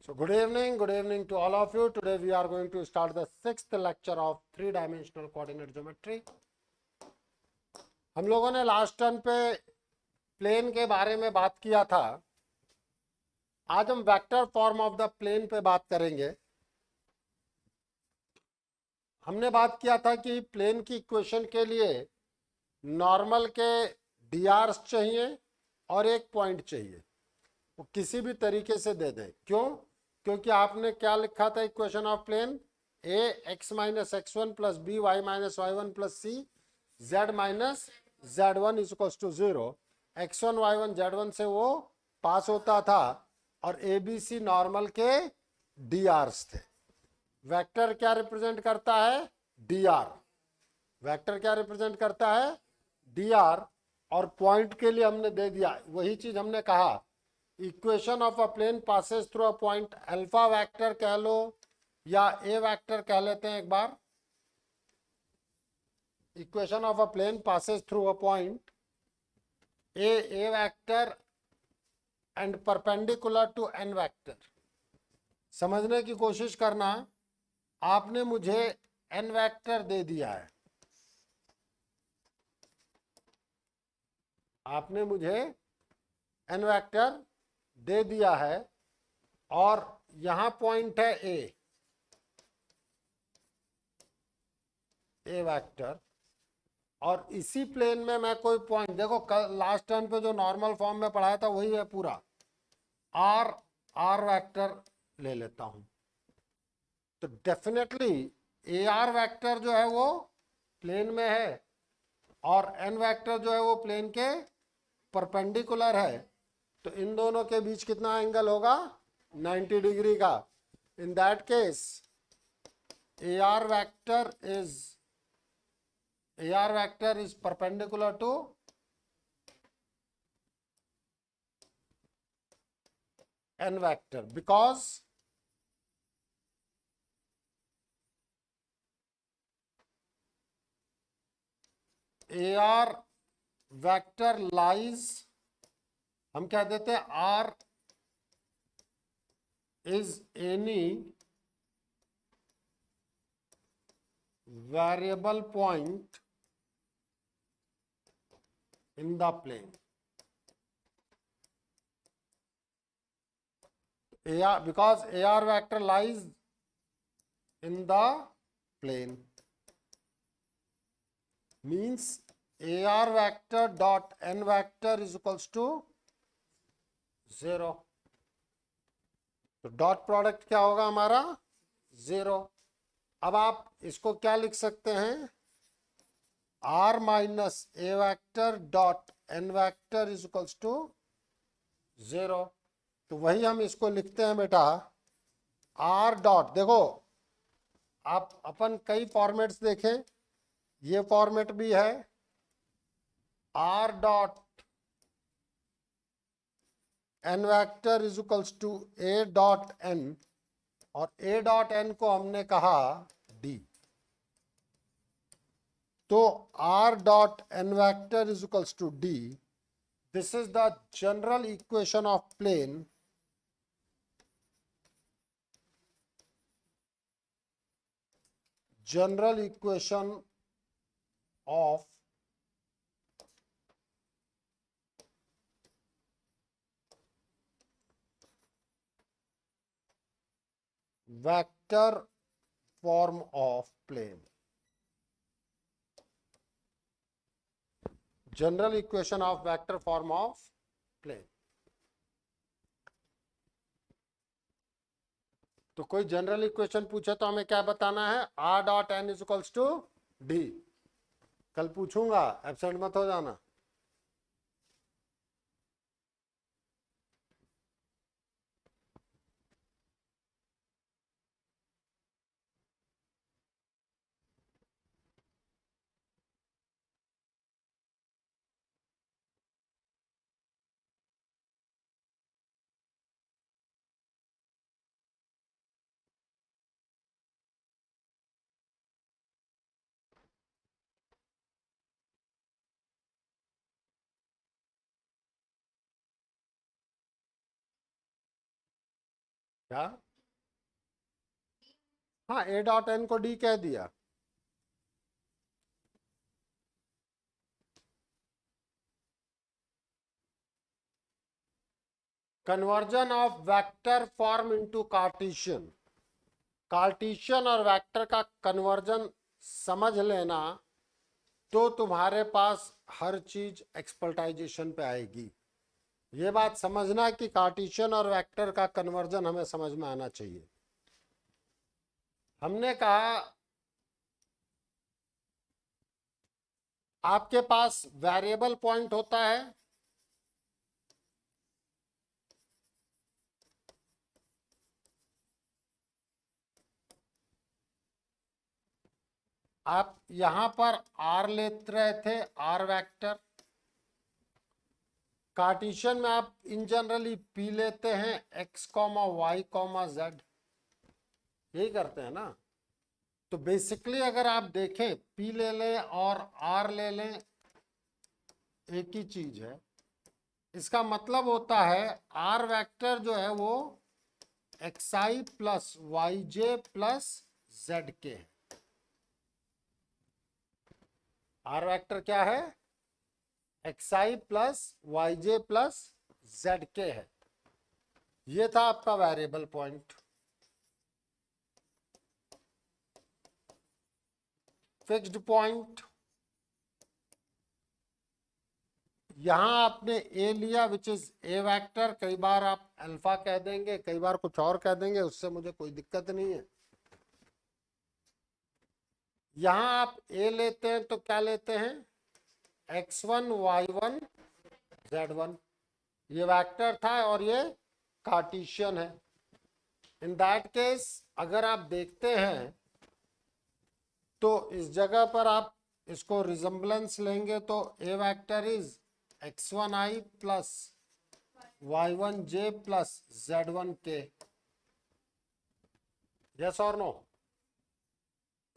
So good evening to all of you. Today we are going to start the sixth lecture of three-dimensional coordinate geometry. हम लोगों ने last turn पे plane के बारे में बात किया था. आज हम vector form of the plane पे बात करेंगे. हमने बात किया था कि प्लेन की इक्वेशन के लिए नॉर्मल के डी आर्स चाहिए और एक पॉइंट चाहिए. वो किसी भी तरीके से दे दें. क्यों? क्योंकि आपने क्या लिखा था equation of plane? A x minus x one plus b y minus y one plus c z minus z one is equal to zero. X one y one z one से वो पास होता था और a B c normal के d r's थे. Vector क्या represent करता है? D r. वेक्टर क्या रिप्रेजेंट करता है? D are. और पॉइंट के लिए हमने दे दिया वही चीज. हमने कहा equation of a plane passes through a point. Alpha vector कह लो या ए वेक्टर कह लेते हैं एक बार. Equation of a plane passes through a point A vector and perpendicular to N vector. समझने की कोशिश करना. आपने मुझे एन वेक्टर दे दिया है. आपने मुझे एन वेक्टर दे दिया है और यहां पॉइंट है ए वेक्टर. और इसी प्लेन में मैं कोई पॉइंट, देखो कल लास्ट टर्म पे जो नॉर्मल फॉर्म में पढ़ाया था वही है पूरा. आर वेक्टर ले लेता हूं तो डेफिनेटली ए आर वेक्टर जो है वो प्लेन में है और एन वेक्टर जो है वो प्लेन के परपेंडिकुलर है. तो इन दोनों के बीच कितना एंगल होगा? 90 डिग्री का. In that case A R vector is perpendicular to n vector because AR vector lies, हम क्या देते हैं, R is any variable point in the plane. AR, because AR vector lies in the plane means AR vector dot n vector is equals to 0. तो dot product क्या होगा हमारा? 0. अब आप इसको क्या लिख सकते हैं? R minus a vector dot n vector is equals to 0. तो वही हम इसको लिखते हैं बेटा. आर डॉट, देखो आप अपन कई फॉर्मेट्स देखें, ये फॉर्मेट भी है. R dot n vector is equals to a dot n और ए डॉट एन को हमने कहा डी. तो are dot n vector is equals to d. This is the general equation of plane general equation of vector form of plane. General equation of vector form of plane. तो कोई general equation पूछे तो हमें क्या बताना है? R dot n is equals to d. कल पूछूंगा, एब्सेंट मत हो जाना. क्या? हाँ, ए डॉट एन को डी कह दिया। Conversion of vector form into Cartesian. Cartesian और वेक्टर का कन्वर्जन समझ लेना तो तुम्हारे पास हर चीज एक्सपर्टाइजेशन पे आएगी। ये बात समझना कि कार्टेशियन और वेक्टर का कन्वर्जन हमें समझ में आना चाहिए। हमने कहा आपके पास वेरिएबल पॉइंट होता है, आप यहां पर आर लेते रहे थे, आर वेक्टर। कार्टेशियन में आप इन जनरली पी लेते हैं, x comma y comma z, यही करते हैं ना। तो बेसिकली अगर आप देखें, पी ले लें और आर ले लें, एक ही चीज है। इसका मतलब होता है आर वेक्टर जो है वो एक्स आई प्लस वाई जे प्लस जेड के है। आर वेक्टर क्या है? एक्स आई प्लस वाई जे प्लस जेड के है। ये था आपका वेरिएबल पॉइंट। फिक्स्ड पॉइंट, यहां आपने ए लिया विच इज ए वेक्टर। कई बार आप अल्फा कह देंगे, कई बार कुछ और कह देंगे, उससे मुझे कोई दिक्कत नहीं है। यहां आप ए लेते हैं तो क्या लेते हैं? x1 y1 z1। ये वेक्टर था और ये कार्टेशियन है। इन दैट केस अगर आप देखते हैं तो इस जगह पर आप इसको रिजम्बलेंस लेंगे तो A vector is x1i plus y1j plus z1k। Yes और नो?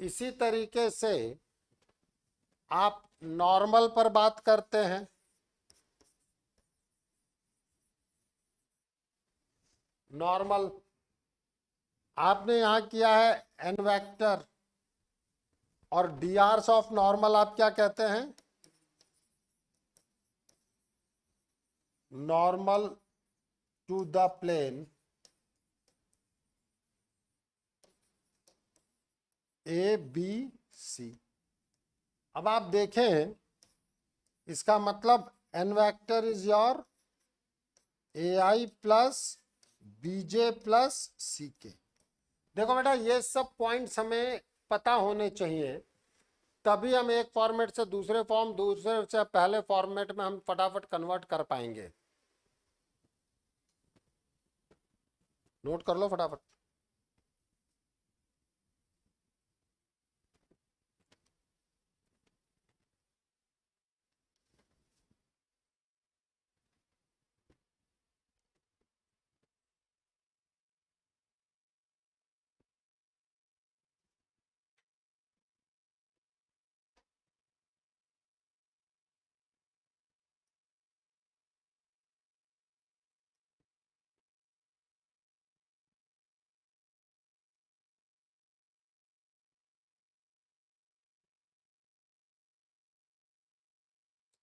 इसी तरीके से आप नॉर्मल पर बात करते हैं। नॉर्मल आपने यहां किया है एन वेक्टर, और डी आर्स ऑफ नॉर्मल आप क्या कहते हैं? Normal to the plane A B C. अब आप देखें, इसका मतलब N vector is your A I plus B J plus C K. देखो बेटा, ये सब पॉइंट्स हमें पता होने चाहिए, तभी हम एक फॉर्मेट से दूसरे फॉर्म, दूसरे से पहले फॉर्मेट में हम फटाफट कन्वर्ट कर पाएंगे। नोट कर लो फटाफट।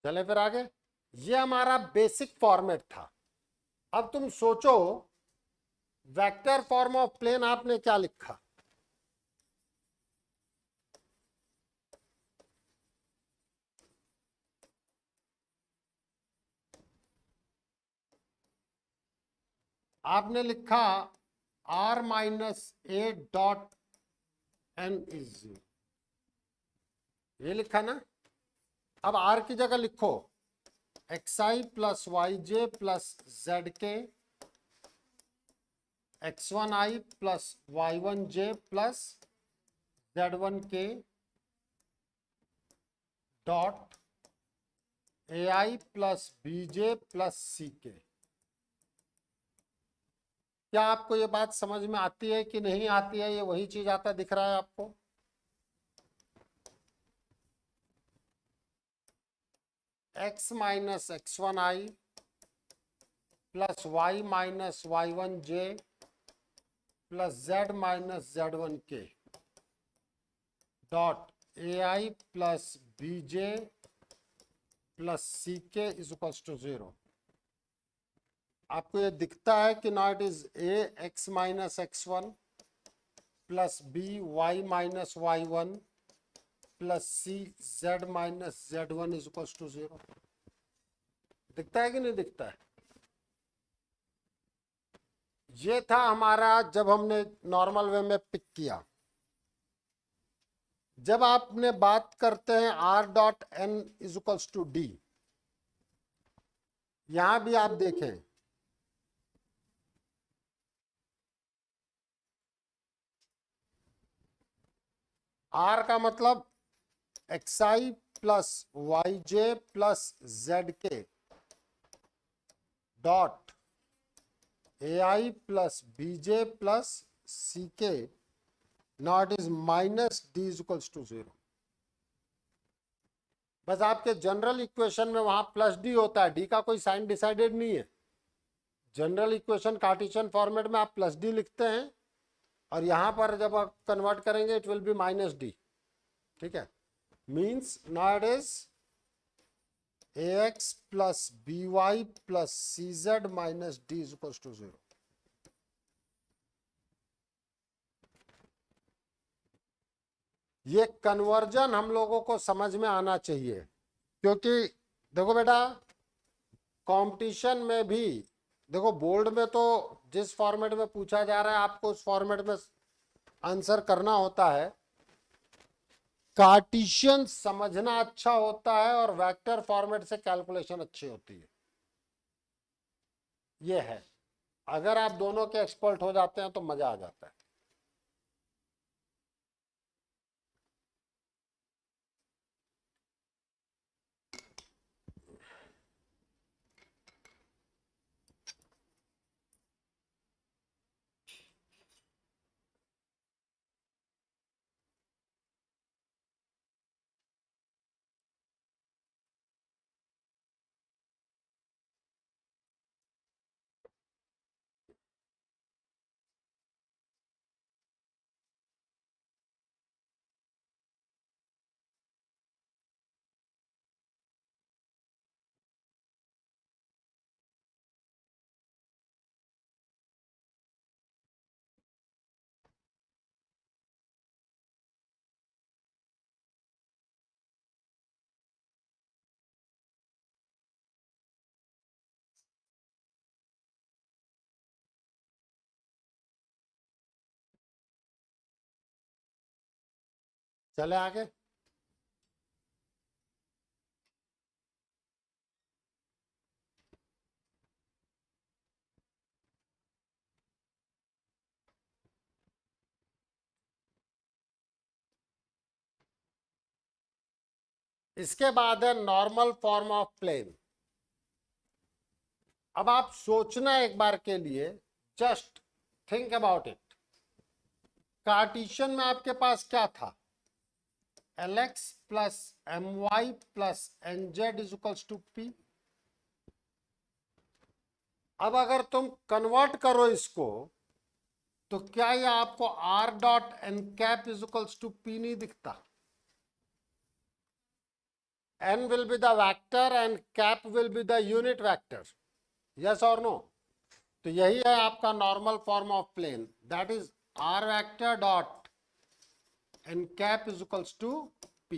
चले फिर आगे। ये हमारा बेसिक फॉर्मेट था। अब तुम सोचो, वेक्टर फॉर्म ऑफ प्लेन आपने क्या लिखा? आपने लिखा r minus a dot n is 0, ये लिखा ना। अब r की जगह लिखो xi प्लस वाई जे प्लस जेड के, x1i plus y1j plus z1k dot ai plus bj plus ck। क्या आपको ये बात समझ में आती है कि नहीं आती है? ये वही चीज आता दिख रहा है आपको? x minus x1i plus y minus y1j plus z minus Z1 के dot AI plus BJ plus CK is equals to 0। आपको ये दिखता है कि ना it is A x minus x1 plus B y minus y1 plus C z minus Z1 is equals to 0। दिखता है कि नहीं दिखता है? ये था हमारा जब हमने नॉर्मल वे में पिक किया। जब आपने बात करते हैं R dot N is equals to D, यहां भी आप देखें R का मतलब xi plus yj plus zk dot AI plus bj plus ck not is minus d is equals to 0। बस आपके जनरल इक्वेशन में वहां प्लस डी होता है, डी का कोई साइन डिसाइडेड नहीं है। जनरल इक्वेशन कार्टेशियन फॉर्मेट में आप प्लस डी लिखते हैं और यहां पर जब आप कन्वर्ट करेंगे it will be minus d. ठीक है, means now it is ax plus by plus cz minus d is equal to 0। ये कन्वर्जन हम लोगों को समझ में आना चाहिए, क्योंकि देखो बेटा कंपटीशन में भी देखो बोर्ड में तो जिस फॉर्मेट में पूछा जा रहा है आपको उस फॉर्मेट में आंसर करना होता है। कार्टेशियन समझना अच्छा होता है और वेक्टर फॉर्मेट से कैलकुलेशन अच्छी होती है। ये है, अगर आप दोनों के एक्सपर्ट हो जाते हैं तो मजा आ जाता है। चले आगे। इसके बाद है नॉर्मल फॉर्म ऑफ प्लेन। अब आप सोचना एक बार के लिए, just think about it. Cartesian में आपके पास क्या था? Lx plus my plus nz is equals to p। अब अगर तुम कन्वर्ट करो इसको तो क्या ये आपको r dot n cap is equals to p नहीं दिखता? n will be the vector and cap will be the unit vector, yes or no? तो यही है आपका normal form of plane, that is r vector dot n cap is equals to p।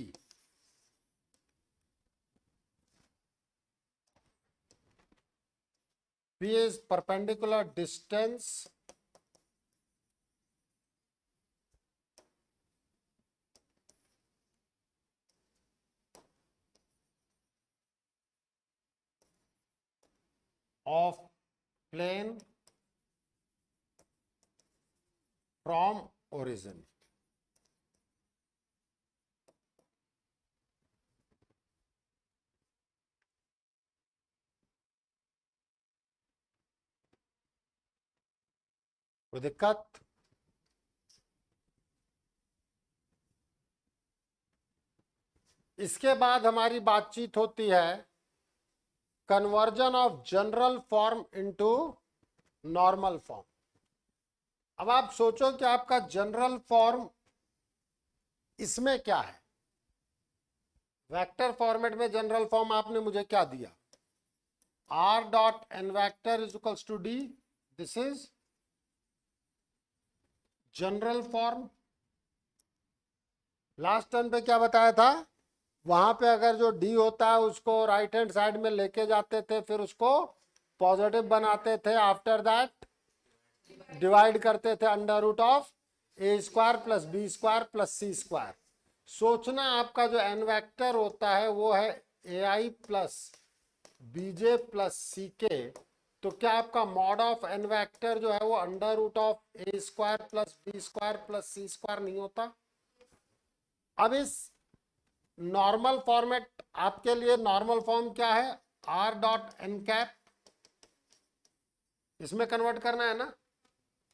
p is perpendicular distance of plane from origin। कोई दिक्कत? इसके बाद हमारी बातचीत होती है conversion of general form into normal form. अब आप सोचो कि आपका जनरल फॉर्म इसमें क्या है। वेक्टर फॉर्मेट में जनरल फॉर्म आपने मुझे क्या दिया, r dot n vector is equals to d, this is general form. Last term पे क्या बताया था, वहां पे अगर जो डी होता है उसको राइट हैंड साइड में लेके जाते थे, फिर उसको पॉजिटिव बनाते थे, आफ्टर दैट डिवाइड करते थे under root of a square plus b square plus c square. सोचना आपका जो एन वेक्टर होता है वो है ए I plus BJ plus C के, तो क्या आपका मॉड ऑफ एन वेक्टर जो है वो under root of a square plus b square plus c square नहीं होता। अब इस नॉर्मल फॉर्मेट आपके लिए नॉर्मल फॉर्म क्या है, आर डॉट एन कैप, इसमें कन्वर्ट करना है ना।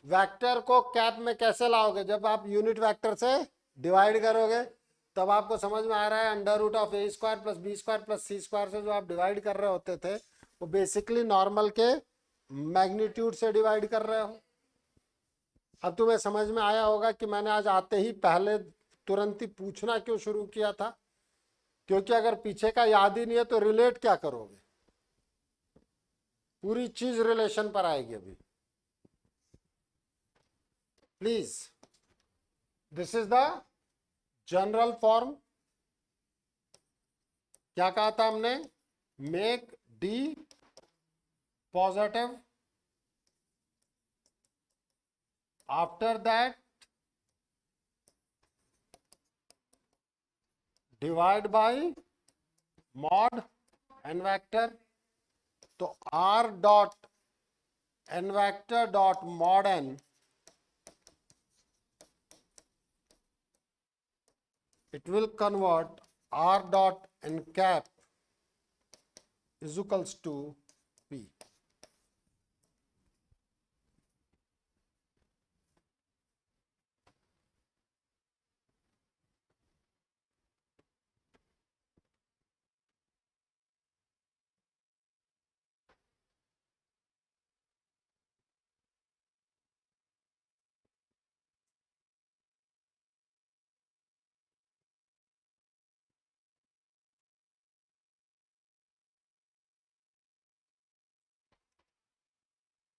वेक्टर को कैप में कैसे लाओगे, जब आप यूनिट वेक्टर से डिवाइड करोगे तब आपको समझ में आ रहा है under root of a square plus b square plus c square से जो आप डिवाइड कर रहे होते थे वो बेसिकली नॉर्मल के मैग्नीट्यूड से डिवाइड कर रहे हो। अब तुम्हें समझ में आया होगा कि मैंने आज आते ही पहले तुरंत ही पूछना क्यों शुरू किया था, क्योंकि अगर पीछे का याद ही नहीं है तो रिलेट क्या करोगे, पूरी चीज रिलेशन पर आएगी अभी। Please, this is the general form. क्या कहा था हमने, make D positive, after that divide by mod N vector. तो are dot N vector dot mod N, it will convert r dot n cap is equals to p।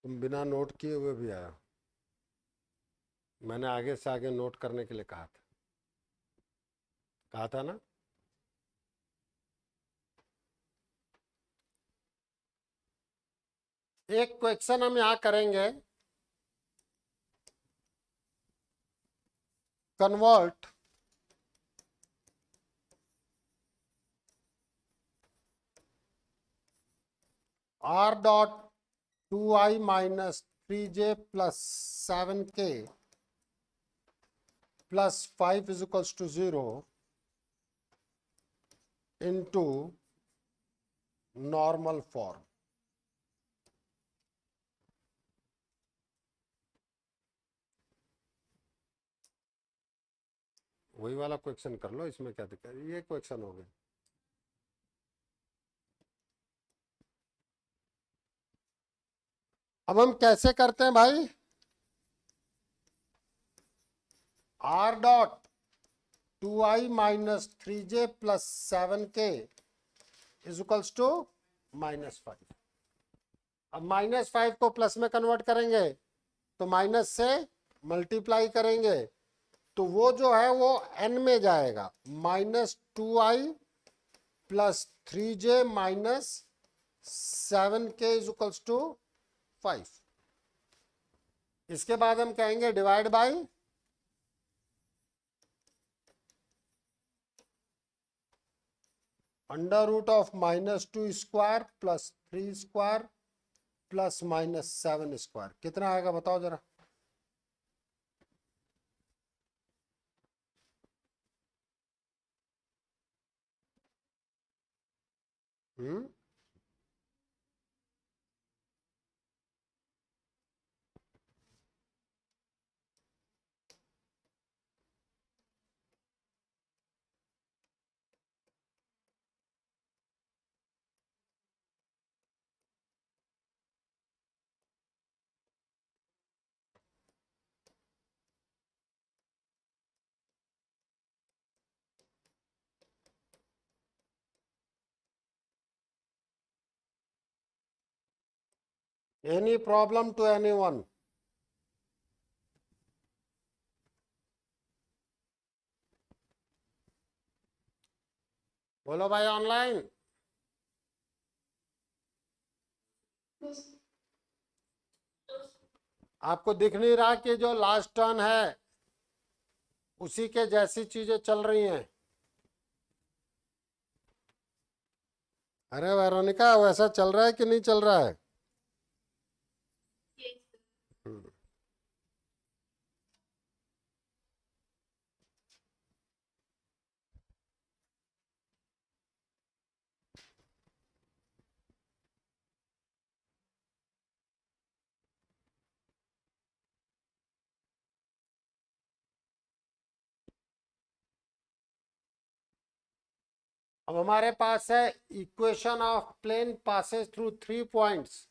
तुम बिना note किए हुए भी आया, मैंने आगे से आगे नोट करने के लिए कहा था ना। एक क्वेश्चन हम यहां करेंगे, convert r dot 2i minus 3j plus 7k plus 5 is equals to 0 into normal form. वही वाला क्वेश्चन कर लो, इसमें क्या दिक्कत है, ये क्वेश्चन हो गया। अब हम कैसे करते हैं भाई, r dot 2i minus 3j plus 7k is equals to -5। अब -5 को प्लस में कन्वर्ट करेंगे तो माइनस से मल्टीप्लाई करेंगे तो वो जो है वो n में जाएगा, -2i plus 3j minus 7k is equals to 5। इसके बाद हम कहेंगे divide by under root of -2 square plus 3 square plus -7 square. कितना आएगा बताओ जरा, हम्म। Any problem to anyone? बोलो भाई ऑनलाइन। आपको दिख नहीं रहा कि जो लास्ट टर्न है उसी के जैसी चीजें चल रही हैं? अरे वेरोनिका, वैसा चल रहा है कि नहीं चल रहा है? अब हमारे पास है equation of plane passes through 3 points,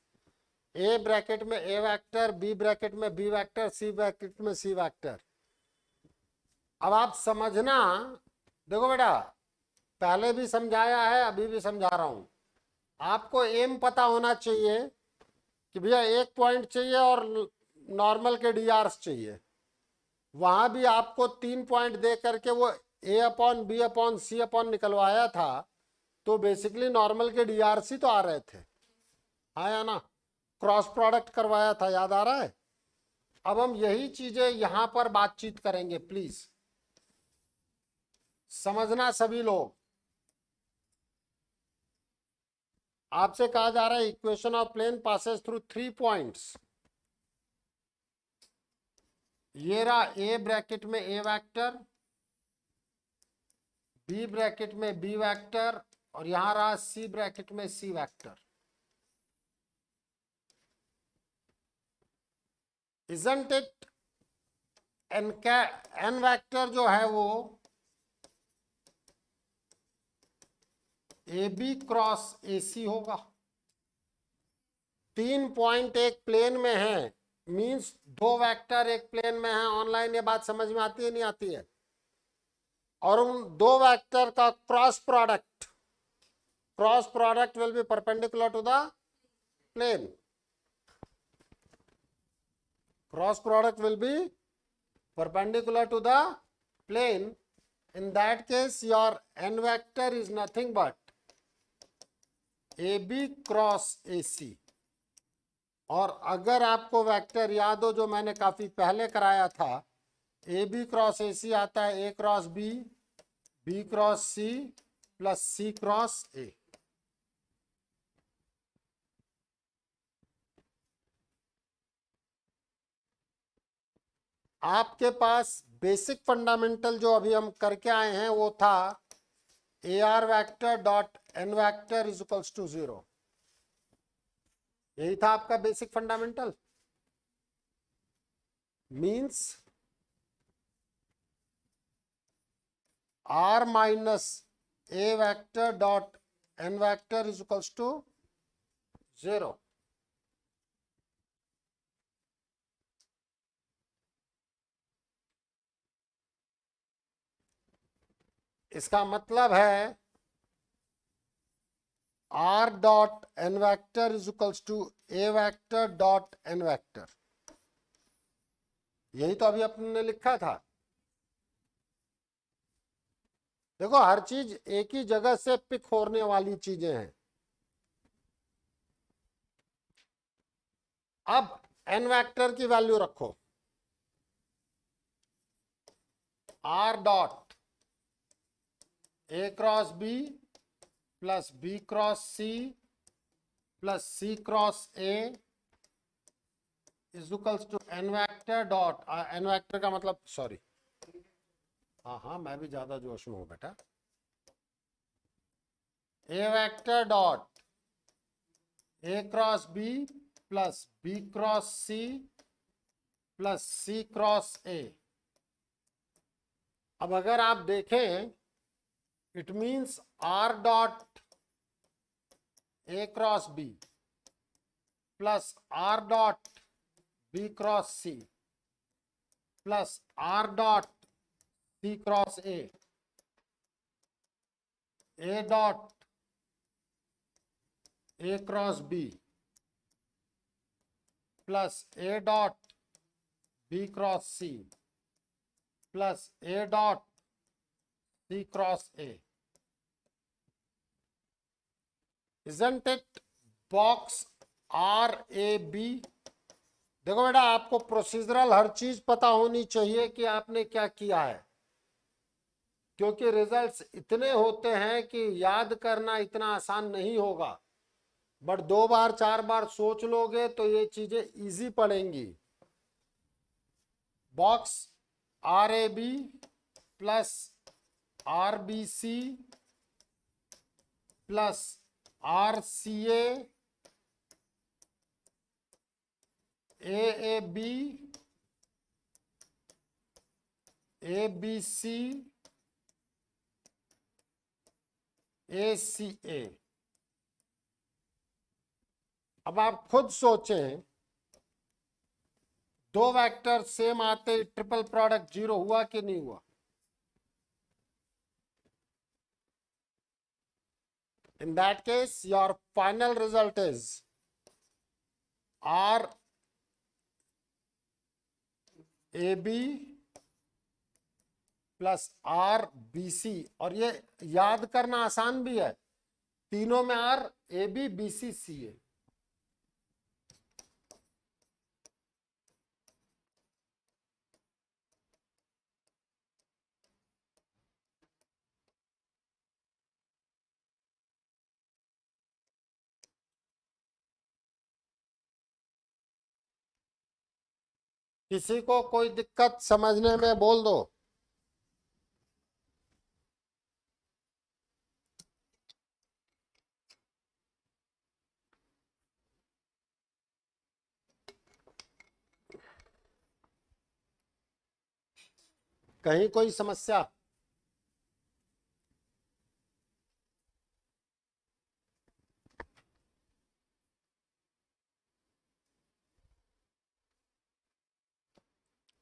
a bracket में ए वेक्टर, बी ब्रैकेट में बी वेक्टर, सी ब्रैकेट में सी वेक्टर। अब आप समझना, देखो बेटा, पहले भी समझाया है, अभी भी समझा रहा हूं। आपको एम पता होना चाहिए कि भैया एक पॉइंट चाहिए और नॉर्मल के डीआरस चाहिए। वहां भी आपको 3 पॉइंट दे करके वो ए अपॉन बी अपॉन सी अपॉन निकलवाया था, तो बेसिकली नॉर्मल के डीआरसी तो आ रहे थे, हाँ या ना? क्रॉस प्रोडक्ट करवाया था, याद आ रहा है? अब हम यही चीजें यहां पर बातचीत करेंगे, प्लीज समझना सभी लोग। आपसे कहा जा रहा है equation of plane passes through 3 points. ये रहा ए ब्रैकेट में ए वेक्टर, बी ब्रैकेट में बी वेक्टर, और यहां रहा सी ब्रैकेट में सी vector. Isn't it? N vector जो है वो ए बी क्रॉस ए सी होगा। 3 पॉइंट एक प्लेन में है, मींस 2 वेक्टर एक प्लेन में है। ऑनलाइन ये बात समझ में आती है नहीं आती है? और उन 2 वेक्टर का cross product will be perpendicular to the plane. Cross product will be perpendicular to the plane. In that case, your n vector is nothing but AB cross AC। और अगर आपको वेक्टर याद हो जो मैंने काफी पहले कराया था, AB क्रॉस AC आता है A cross B, B cross C plus C cross A। आपके पास बेसिक फंडामेंटल जो अभी हम करके आए हैं वो था a r vector dot n vector is equals to 0। यही था आपका basic fundamental. Means r minus a vector dot n vector is equals to 0। इसका मतलब है r dot n vector is equals to a vector dot n vector. यही तो अभी अपने लिखा था। देखो, हर चीज एक ही जगह से पिक होने वाली चीजें हैं। अब एन वैक्टर की वैल्यू रखो, r dot A cross B plus B cross C plus C cross a is equals to n vector dot, n vector का मतलब, सॉरी, हाँ हाँ मैं भी ज्यादा जोश में हूं बेटा, A vector dot A cross B plus B cross C plus C cross A. अब अगर आप देखें, it means R dot A cross B plus R dot B cross C plus R dot C cross A dot A cross B plus A dot B cross C plus A dot C cross A. Isn't it box R A B? देखो बेटा, आपको procedural हर चीज पता होनी चाहिए कि आपने क्या किया है, क्योंकि रिजल्ट्स इतने होते हैं कि याद करना इतना आसान नहीं होगा। बट 2 बार 4 बार सोच लोगे तो ये चीजें इजी पड़ेंगी। Box R A B plus R B C plus R C A B A B C A C A. अब आप खुद सोचें, 2 वेक्टर सेम आते ट्रिपल प्रोडक्ट 0 हुआ कि नहीं हुआ? In that case, your final result is R A B plus R B C. और ये याद करना आसान भी है, तीनों में आर ए बी बी सी सी है। किसी को कोई दिक्कत समझने में बोल दो। कहीं कोई समस्या?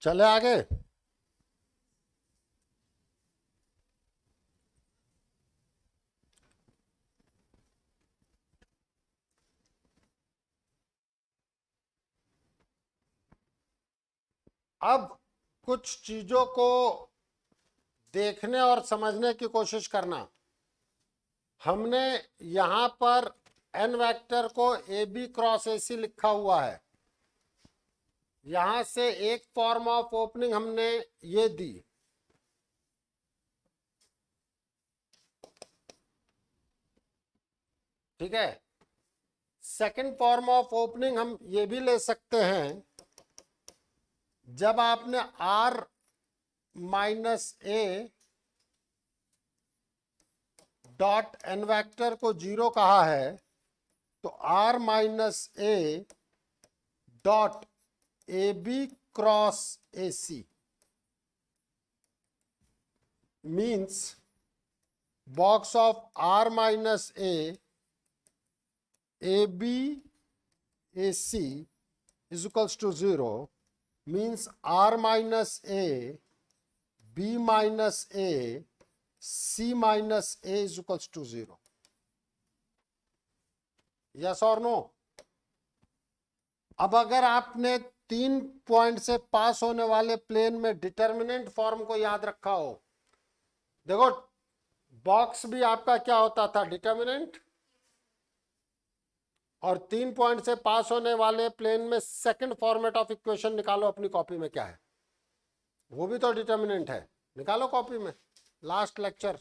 चले आगे। अब कुछ चीजों को देखने और समझने की कोशिश करना। हमने यहां पर एन वेक्टर को ए बी क्रॉस ए सी लिखा हुआ है। यहां से एक फॉर्म ऑफ ओपनिंग हमने ये दी, ठीक है। सेकंड फॉर्म ऑफ ओपनिंग हम ये भी ले सकते हैं, जब आपने r minus a dot N vector को 0 कहा है, तो r minus a dot a b cross a c means box of r minus a B a c is equals to 0 means R minus A, B minus A, C minus A is equals to 0. Yes or no? अब अगर आपने 3 point से पास होने वाले plane में determinant form को याद रखा हो, देखो बॉक्स भी आपका क्या होता था, डिटर्मिनेंट। और 3 पॉइंट से पास होने वाले प्लेन में सेकंड फॉर्मेट ऑफ इक्वेशन निकालो अपनी कॉपी में, क्या है वो भी तो डिटर्मिनेंट है। निकालो कॉपी में, लास्ट लेक्चर।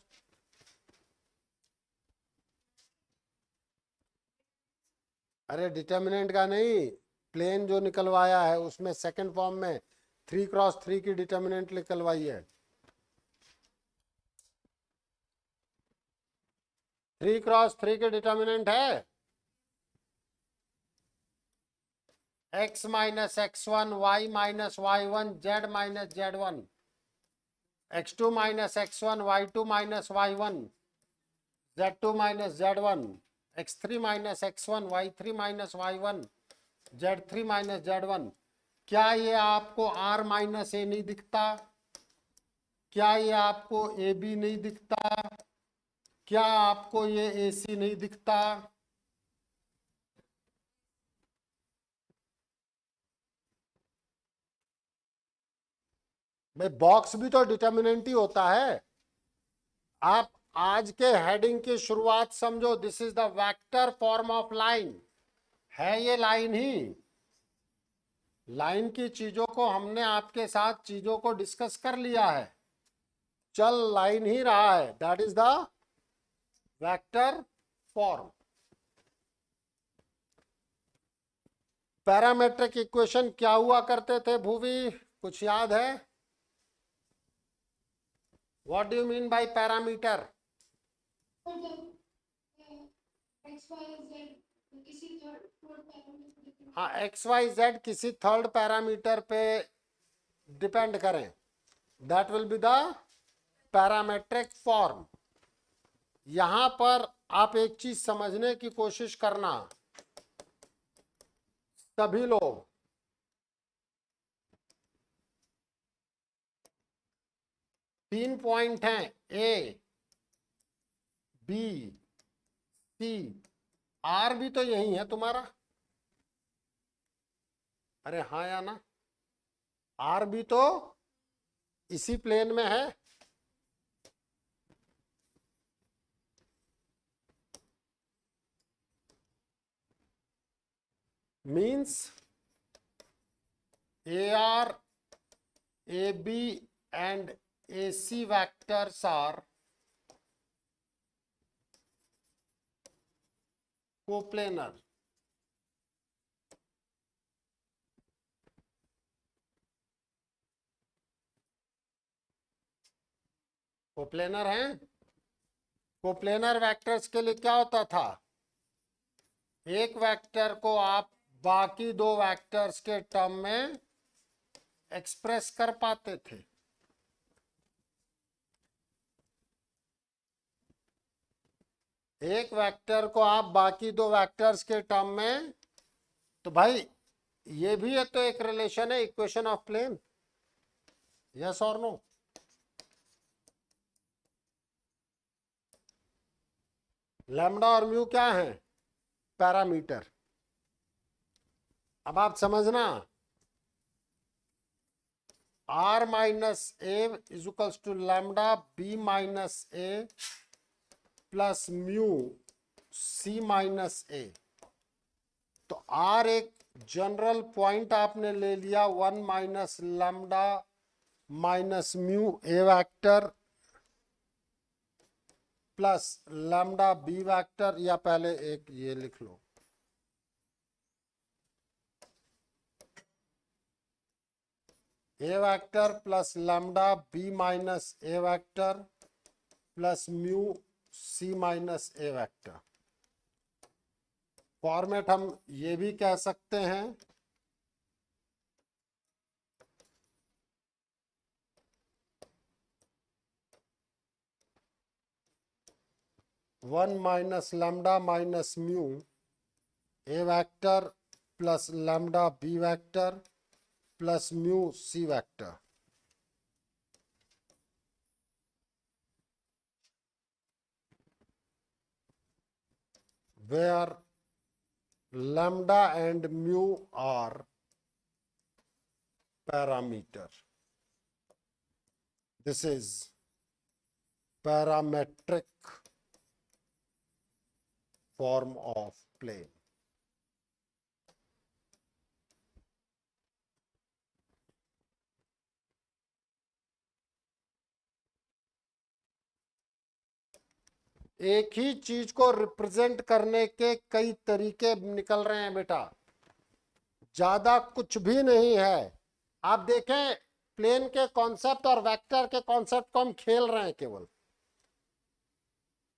अरे डिटर्मिनेंट का नहीं, प्लेन जो निकलवाया है उसमें सेकंड फॉर्म में 3x3 की डिटर्मिनेंट निकलवाई है। 3x3 की डिटर्मिनेंट है x minus x1 y minus y1 z minus z1 x2 minus x1 y2 minus y1 z2 minus z1 x3 minus x1 y3 minus y1 z3 minus z1। क्या ये आपको r minus ए नहीं दिखता? क्या ये आपको ए बी नहीं दिखता? क्या आपको ये ए सी नहीं दिखता? भाई बॉक्स भी तो डिटर्मिनेंट ही होता है। आप आज के हेडिंग की शुरुआत समझो, this is the vector form of line, है ये लाइन ही। लाइन की चीजों को हमने आपके साथ चीजों को डिस्कस कर लिया है, चल लाइन ही रहा है, that is the vector form. Parametric equation क्या हुआ करते थे भूवी, कुछ याद है? What do you mean by parameter? हाँ, एक्स वाई जेड किसी थर्ड पैरामीटर पे डिपेंड करें, that will be the parametric form. यहां पर आप एक चीज समझने की कोशिश करना, सभी लोग, तीन पॉइंट हैं, ए बी सी, आर भी तो यही है तुम्हारा, अरे हाँ या ना? आर भी तो इसी प्लेन में है। Means a r, A b and a c vectors are coplanar. Coplanar हैं। कोप्लेनर वेक्टर्स के लिए क्या होता था, एक वेक्टर को आप बाकी दो वेक्टर्स के टर्म में एक्सप्रेस कर पाते थे। एक वेक्टर को आप बाकी दो वेक्टर्स के टर्म में, तो भाई ये भी है तो एक रिलेशन है, इक्वेशन ऑफ प्लेन, यस और नो? लैम्डा और म्यू क्या है, पैरामीटर। अब आप समझना, R minus A is equals to lambda B minus A plus mu C minus A. तो आर एक जनरल पॉइंट आपने ले लिया, one minus lambda minus mu ए vector plus lambda B vector, या पहले एक ये लिख लो, A vector plus lambda B minus A vector plus mu C minus A vector. Format हम ये भी कह सकते हैं, one minus lambda minus mu A vector plus lambda B vector plus mu c vector. where lambda and mu are parameter. This is parametric form of plane. एक ही चीज को represent करने के कई तरीके निकल रहे हैं बेटा, ज्यादा कुछ भी नहीं है। आप देखें, प्लेन के कॉन्सेप्ट और वेक्टर के कॉन्सेप्ट को हम खेल रहे हैं केवल।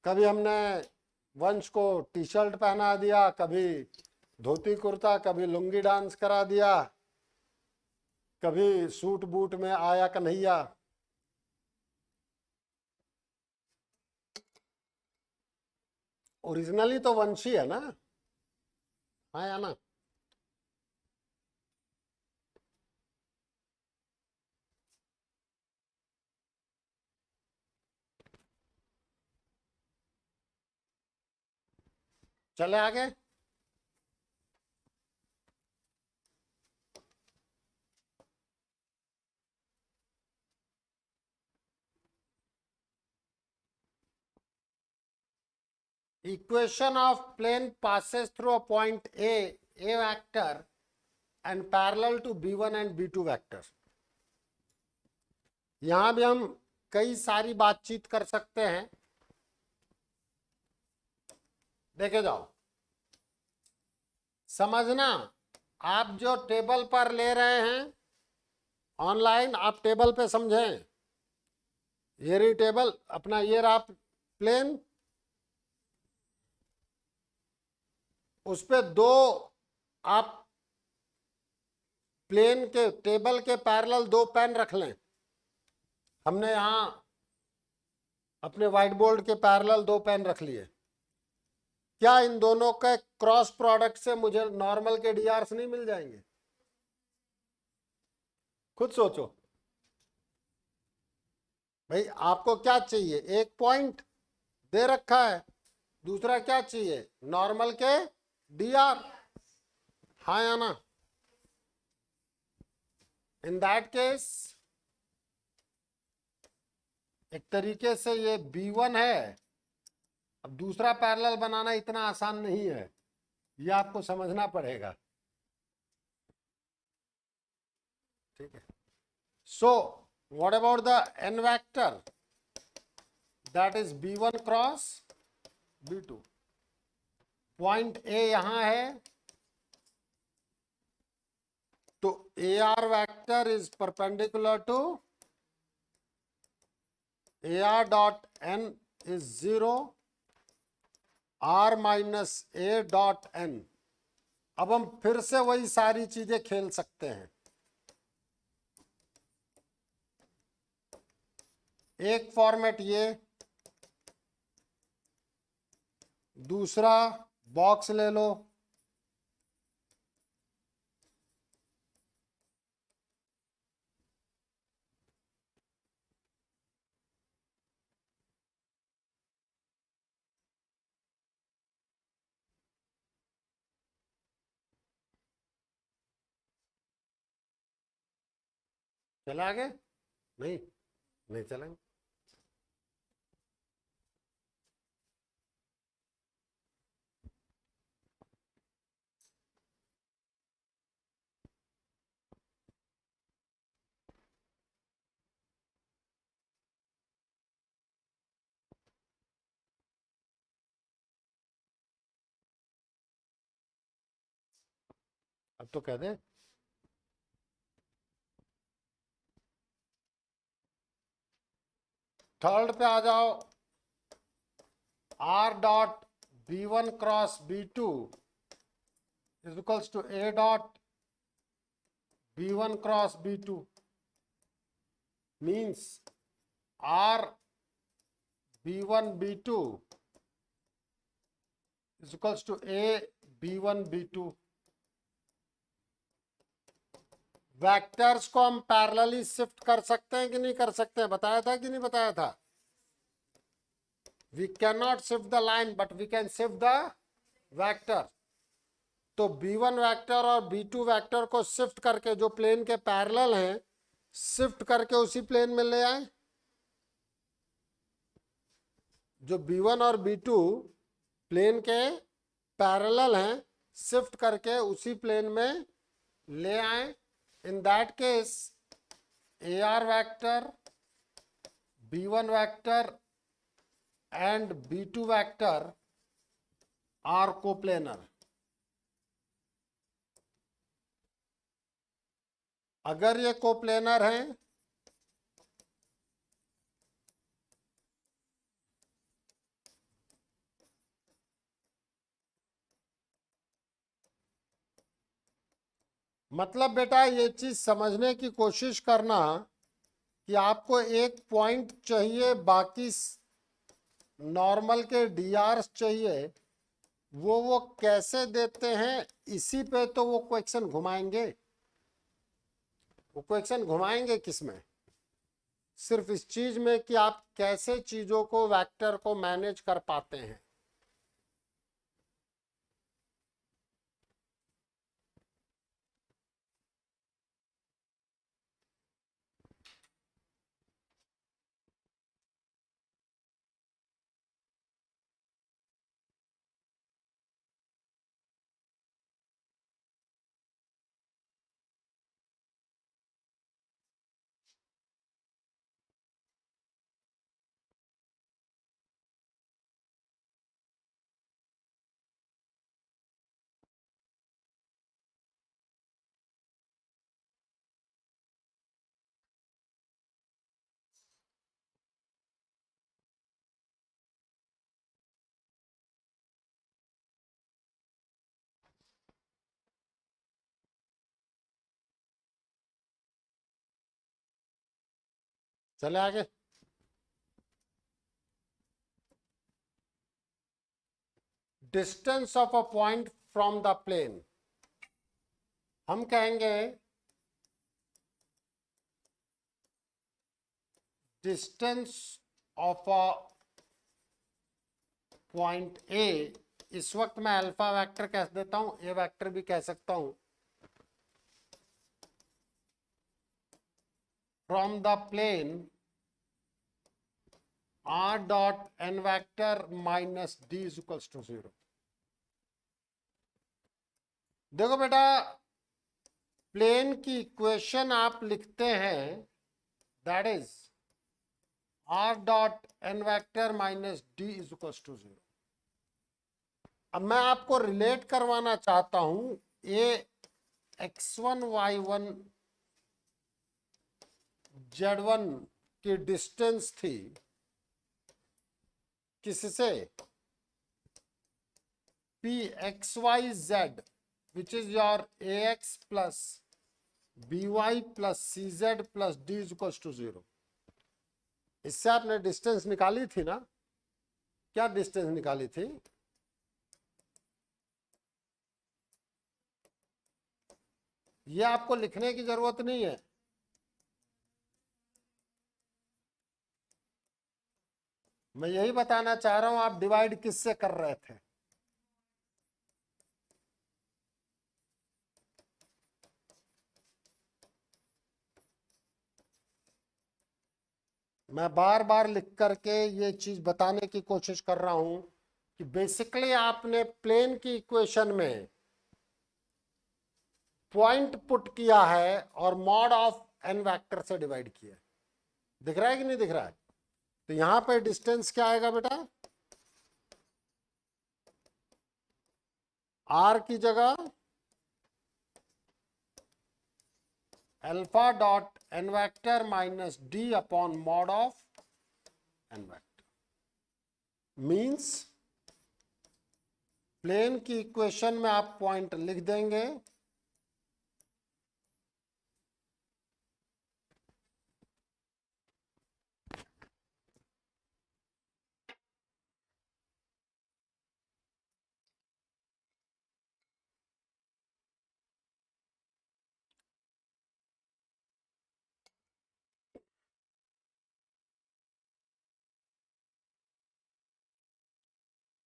कभी हमने वंश को टी शर्ट पहना दिया, कभी धोती कुर्ता, कभी लुंगी डांस करा दिया, कभी सूट बूट में आया कन्हैया। ओरिजिनली तो वंशी है ना, हाँ या ना? चले आगे। equation of plane passes through a point A vector and parallel to B1 and B2 vector. यहां भी हम कई सारी बातचीत कर सकते हैं. देखे जाओ, समझना, आप जो टेबल पर ले रहे हैं ऑनलाइन, आप टेबल पे समझें. ये रही टेबल अपना, ये रहा प्लेन, उस पे दो आप प्लेन के टेबल के पैरेलल दो पेन रख लें. हमने यहां अपने व्हाइट बोर्ड के पैरेलल दो पेन रख लिए. क्या इन दोनों के क्रॉस प्रोडक्ट से मुझे नॉर्मल के डीआरस नहीं मिल जाएंगे? खुद सोचो भाई, आपको क्या चाहिए? एक पॉइंट दे रखा है, दूसरा क्या चाहिए? नॉर्मल के डीआर. हाँ या ना? इन दैट केस एक तरीके से ये B1 है. अब दूसरा पैरेलल बनाना इतना आसान नहीं है, ये आपको समझना पड़ेगा. ठीक है. So what about the n vector? That is B1 cross B2. Point A यहां है, तो AR vector is perpendicular to AR dot n is 0, R minus A dot n. अब हम फिर से वही सारी चीजें खेल सकते हैं. एक फॉर्मेट ये, दूसरा बॉक्स ले लो. चला आगे? नहीं, नहीं चलेंगे. अब तो कह दे. थर्ड पे आ जाओ. R dot B1 cross B2 is equals to A dot B1 cross B2 means R B1 B2 is equals to A B1 B2. Vectors को हम पैरेलली शिफ्ट कर सकते हैं कि नहीं कर सकते हैं? बताया था कि नहीं बताया था? We can not shift the line but we can shift the vector. तो B1 वेक्टर और B2 वेक्टर को शिफ्ट करके, जो प्लेन के पैरेलल हैं, शिफ्ट करके उसी प्लेन में ले आए. जो B1 और B2 प्लेन के पैरेलल हैं, शिफ्ट करके उसी प्लेन में ले आए. In that case, AR vector, B1 vector and B2 vector are coplanar. अगर ये कोप्लेनर हैं मतलब बेटा ये चीज समझने की कोशिश करना कि आपको एक पॉइंट चाहिए, बाकी नॉर्मल के डीआरस चाहिए. वो कैसे देते हैं, इसी पे तो वो क्वेश्चन घुमाएंगे. वो क्वेश्चन घुमाएंगे किसमें? सिर्फ इस चीज में कि आप कैसे चीजों को, वेक्टर को मैनेज कर पाते हैं. चले आगे। Distance of a point from the plane, हम कहेंगे distance of a point a, इस वक्त मैं अल्फा वेक्टर कह देता हूं, ए वेक्टर भी कह सकता हूं, from the plane r dot n vector minus d is equals to 0। देखो बेटा, प्लेन की इक्वेशन आप लिखते हैं, that is r dot n vector minus d is equals to 0। अब मैं आपको रिलेट करवाना चाहता हूं, ये x1 y1 z1 की डिस्टेंस थी किससे, p x y z which is your ax plus by plus cz plus d is equal to 0। इससे आपने डिस्टेंस निकाली थी ना, क्या डिस्टेंस निकाली थी, ये आपको लिखने की जरूरत नहीं है, मैं यही बताना चाह रहा हूं आप डिवाइड किससे कर रहे थे। मैं बार बार लिख करके ये चीज बताने की कोशिश कर रहा हूं कि बेसिकली आपने प्लेन की इक्वेशन में पॉइंट पुट किया है और मॉड ऑफ एन वेक्टर से डिवाइड किया है। दिख रहा है कि नहीं दिख रहा है? तो यहां पे डिस्टेंस क्या आएगा बेटा, r की जगह alpha dot N vector minus d upon mod of n vector, means plane की इक्वेशन में आप पॉइंट लिख देंगे,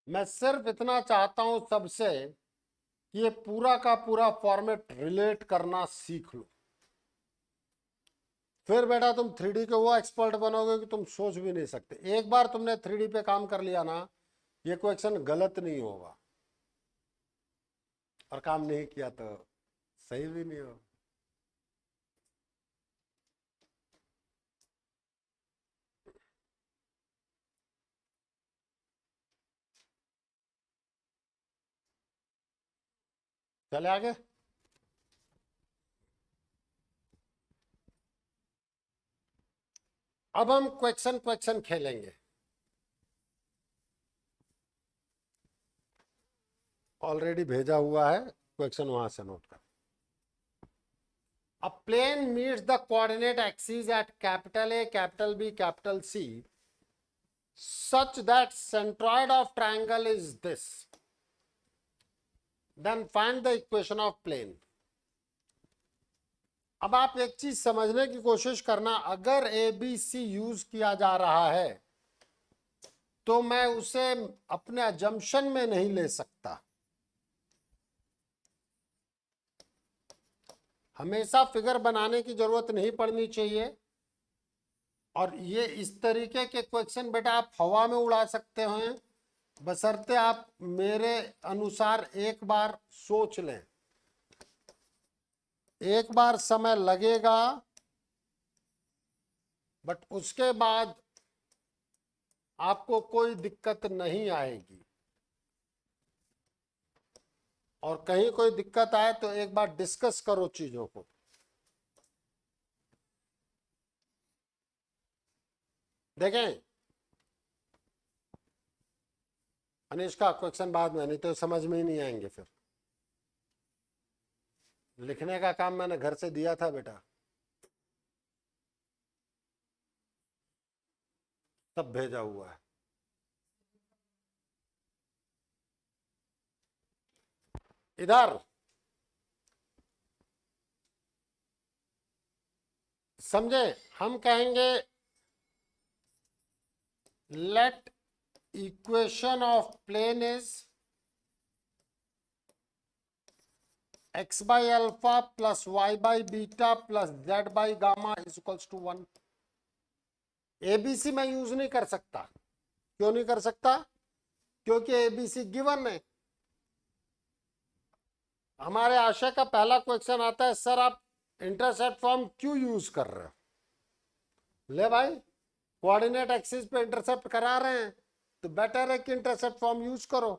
मैं सिर्फ इतना चाहता हूं सबसे कि ये पूरा का पूरा फॉर्मेट रिलेट करना सीख लो, फिर बेटा तुम 3D के वो एक्सपर्ट बनोगे कि तुम सोच भी नहीं सकते। एक बार तुमने 3D पे काम कर लिया ना, ये क्वेश्चन गलत नहीं होगा, और काम नहीं किया तो सही भी नहीं होगा। चले आगे। अब हम क्वेश्चन क्वेश्चन खेलेंगे, ऑलरेडी भेजा हुआ है क्वेश्चन, वहां से नोट कर। A plane meets the coordinate axes at capital A, capital B, capital C such that centroid of triangle is this, then find the equation of plane। अब आप एक चीज समझने की कोशिश करना, अगर ABC यूज किया जा रहा है तो मैं उसे अपने अजम्पशन में नहीं ले सकता, हमेशा फिगर बनाने की जरूरत नहीं पड़नी चाहिए। और ये इस तरीके के क्वेश्चन बेटा आप हवा में उड़ा सकते हैं, बशर्ते आप मेरे अनुसार एक बार सोच लें। एक बार समय लगेगा, बट उसके बाद आपको कोई दिक्कत नहीं आएगी, और कहीं कोई दिक्कत आए तो एक बार डिस्कस करो चीजों को। देखें अनिश का क्वेश्चन बाद में, नहीं तो समझ में ही नहीं आएंगे, फिर लिखने का काम मैंने घर से दिया था बेटा। सब भेजा हुआ है। इधर समझे, हम कहेंगे let equation of plane is x by alpha plus y by beta plus z by gamma is equals to 1। ABC मैं यूज नहीं कर सकता। क्यों नहीं कर सकता? क्योंकि एबीसी गिवन है। हमारे आशय का पहला क्वेश्चन आता है, सर आप इंटरसेप्ट फॉर्म क्यों यूज कर रहे हो? ले भाई, कोऑर्डिनेट एक्सिस पे इंटरसेप्ट करा रहे हैं तो बेटर है कि इंटरसेप्ट फॉर्म यूज करो।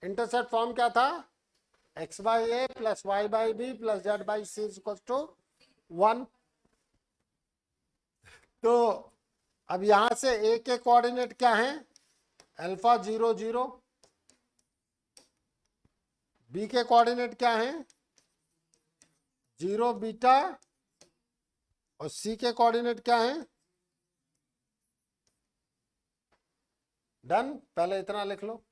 इंटरसेप्ट फॉर्म क्या था? X by A plus Y by B plus Z by c equal to 1। तो अब यहां से ए के कोऑर्डिनेट क्या है? अल्फा 0 0। बी के कोऑर्डिनेट क्या है? 0 बीटा। और सी के कोऑर्डिनेट क्या है? डन। पहले इतना लिख लो।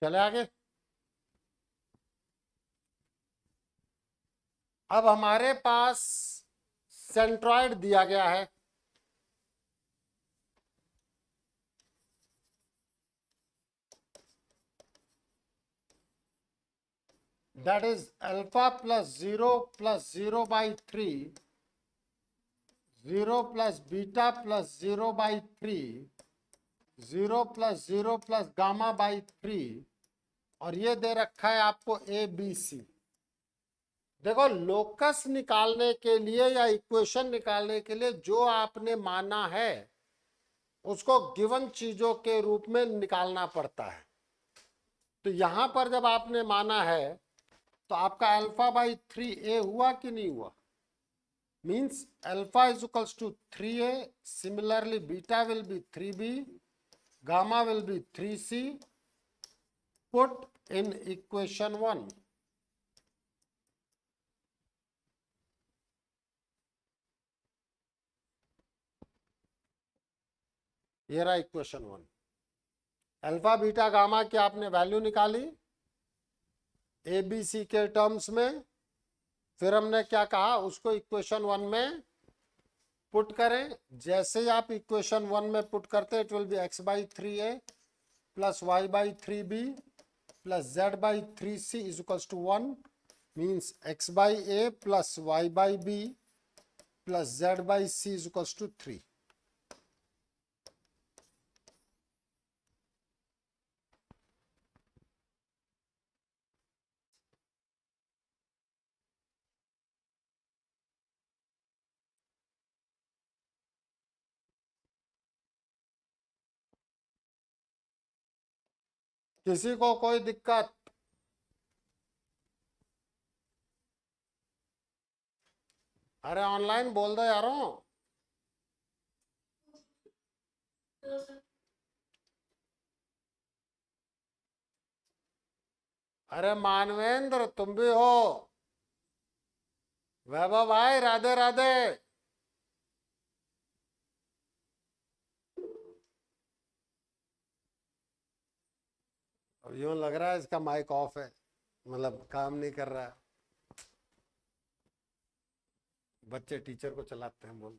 चले आगे। अब हमारे पास सेंट्रॉइड दिया गया है। That is alpha plus 0 plus 0 by 3, 0 plus beta plus 0 by 3, 0 plus 0 plus gamma by 3, और ये दे रखा है आपको ए बी सी। देखो, लोकस निकालने के लिए या इक्वेशन निकालने के लिए जो आपने माना है उसको गिवन चीजों के रूप में निकालना पड़ता है। तो यहां पर जब आपने माना है तो आपका अल्फा बाई 3a हुआ कि नहीं हुआ? Means alpha is equals to 3a, similarly beta will be 3b, gamma will be 3c, put in equation 1। ये रहा इक्वेशन 1। अल्फा बीटा गामा की आपने वैल्यू निकाली ए बी सी के टर्म्स में। फिर हमने क्या कहा, उसको इक्वेशन 1 में पुट करें। जैसे ही आप इक्वेशन 1 में पुट करते हैं, it will be x by 3a plus Y by 3b plus Z by 3c is equals to 1। Means x by A plus Y by B plus Z by c is equals to 3। किसी को कोई दिक्कत? अरे online बोल दो यारों। अरे मानवेंद्र तुम भी हो? वैभव भाई राधे राधे। अब यूं लग रहा है इसका माइक ऑफ है, मतलब काम नहीं कर रहा है। बच्चे टीचर को चलाते हैं। बोल।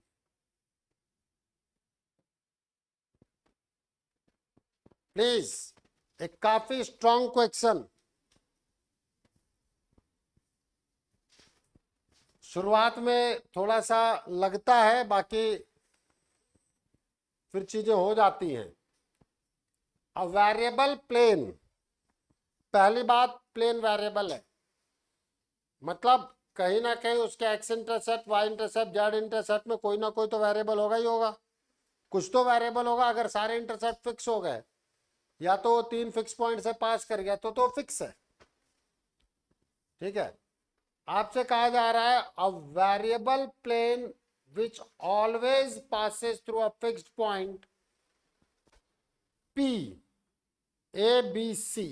प्लीज, एक काफी स्ट्रॉन्ग क्वेश्चन शुरुआत में थोड़ा सा लगता है, बाकी फिर चीजें हो जाती हैं। अ वेरिएबल प्लेन, पहली बात प्लेन वेरिएबल है, मतलब कहीं ना कहीं उसके x intercept, y intercept, z intercept में कोई ना कोई तो वेरिएबल होगा ही होगा, कुछ तो वेरिएबल होगा। अगर सारे इंटरसेप्ट फिक्स हो गए, या तो वो 3 फिक्स पॉइंट से पास कर गया तो फिक्स है। ठीक है, आपसे कहा जा रहा है a variable plane which always passes through a fixed point p a B c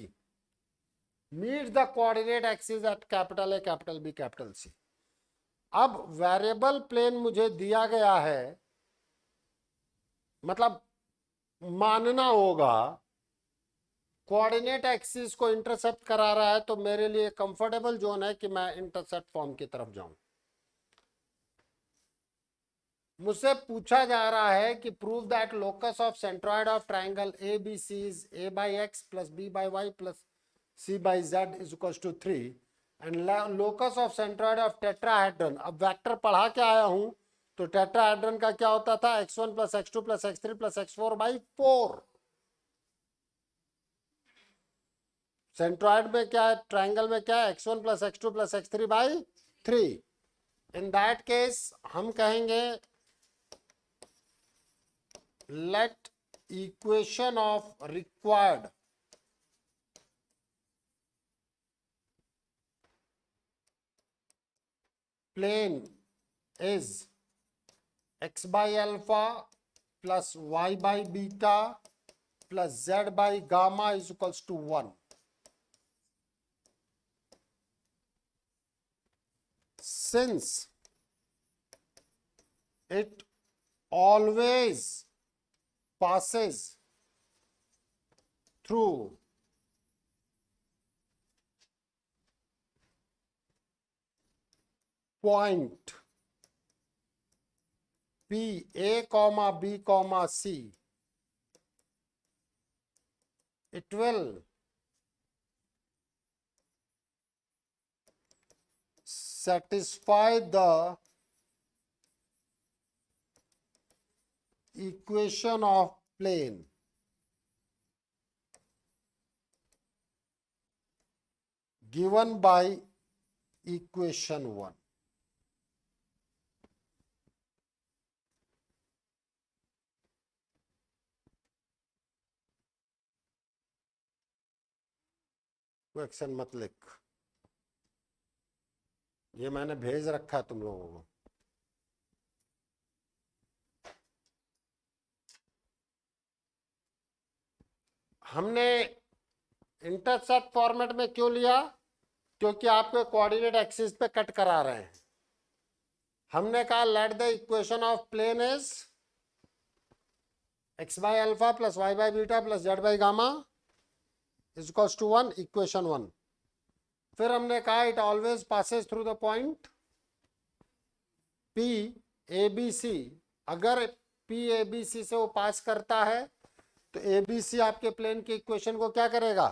meet the coordinate axis at capital A capital B capital C. अब वेरिएबल प्लेन मुझे दिया गया है, मतलब मानना होगा कोऑर्डिनेट एक्सिस को इंटरसेप्ट करा रहा है, तो मेरे लिए कंफर्टेबल जोन है कि मैं इंटरसेप्ट फॉर्म की तरफ जाऊं। मुझसे पूछा जा रहा है कि prove that locus of centroid of triangle a B c is a by x plus b by y plus c by z is equal to 3 and locus of centroid of tetrahedron. अब vector पढ़ा के आया हूं, तो tetrahedron का क्या होता था, x1 plus x2 plus x3 plus x4 by 4। Centroid में क्या है, ट्राइंगल में क्या है, x1 plus x2 plus x3 by 3। In that case हम कहेंगे let equation of required plane is x by alpha plus y by beta plus z by gamma is equals to 1. Since it always passes through point P A comma B comma C, it will satisfy the equation of plane given by equation 1. Question मत लिख, ये मैंने भेज रखा है तुम लोगों को। हमने इंटरसेप्ट फॉर्मेट में क्यों लिया, क्योंकि आपको कोऑर्डिनेट एक्सिस पे कट करा रहे हैं। हमने कहा let the equation of plane is x by alpha plus Y by beta plus Z by gamma is equals to 1, equation 1। फिर हमने कहा it always passes through the point p a B c. अगर p a B C से वो पास करता है, तो A B C आपके प्लेन के इक्वेशन को क्या करेगा,